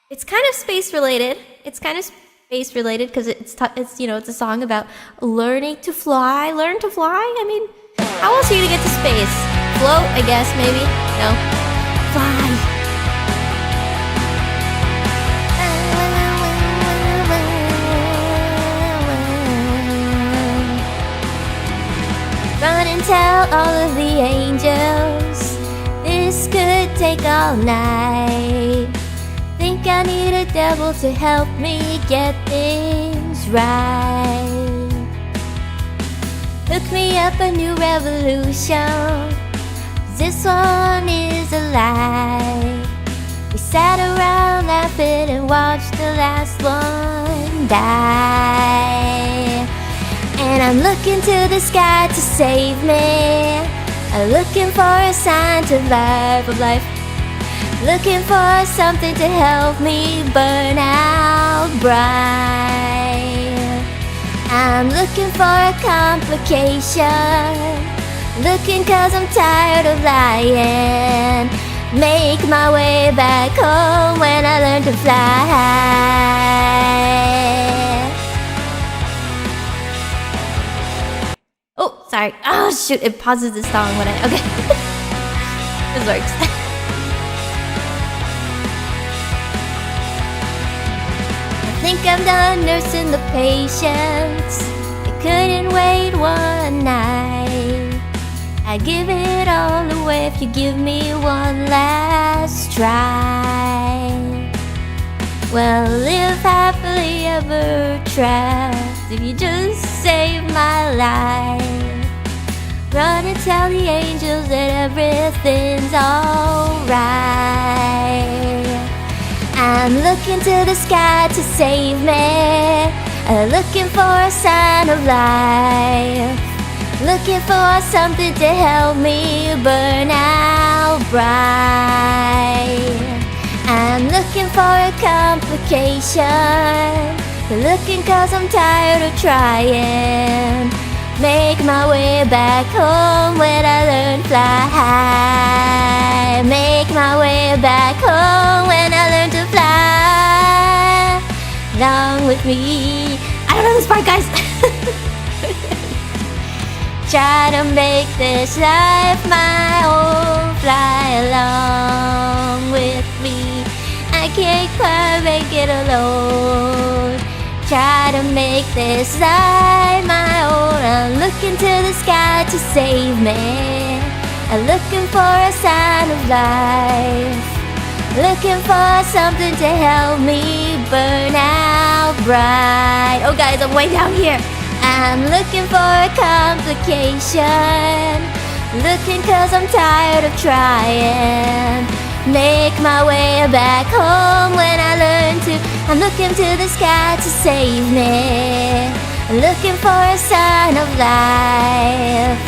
It's kind of space related. It's kind of space related because it's a song about learning to fly. Learn to fly. I mean, how else are you gonna get to space? Float, I guess, maybe. No, fly. Run and tell all of the angels this could take all night. Think I need a devil to help me get things right. Hook me up a new revolution. This one is a lie. We sat around laughing and watched the last one die. And I'm looking to the sky to save me. I'm looking for a sign to life. Looking for something to help me burn out bright. I'm looking for a complication. Looking 'cause I'm tired of lying. Make my way back home when I learn to fly. Oh, sorry. Oh, shoot. It pauses the song when I... Okay. This works. I think I'm done nursing the patients. I couldn't wait one night. I'd give it all away if you give me one last try. Well, live happily ever trapped if you just save my life. Run and tell the angels that everything's alright. I'm looking to the sky to save me. Looking for a sign of life. Looking for something to help me burn out bright. I'm looking for a complication. Looking 'cause I'm tired of trying. Make my way back home when I learn to fly. Make my way back home when I learn to fly. Along with me. I don't know this part, guys. Try to make this life my own. Fly along with me. I can't quite make it alone. Try to make this life my own. I'm looking to the sky to save me. I'm looking for a sign of life. Looking for something to help me burn out bright. Oh guys, I'm way down here. I'm looking for a complication. Looking 'cause I'm tired of trying. Make my way back home when I learn to. I'm looking to the sky to save me. Looking for a sign of life.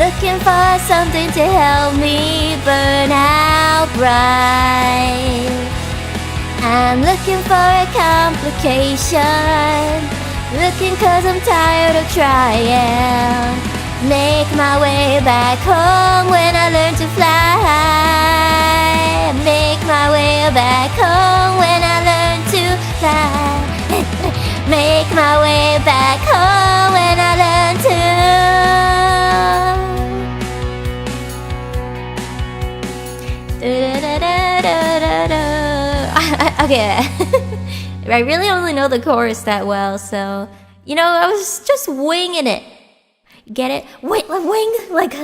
Looking for something to help me burn out bright. I'm looking for a complication. Looking 'cause I'm tired of trying. Make my way back home when I learn to fly. Make my way back home when I learn to fly. Make my way back home when I learn to. Okay. I really only know the chorus that well, so I was just winging it. Get it? Wait, like wing, like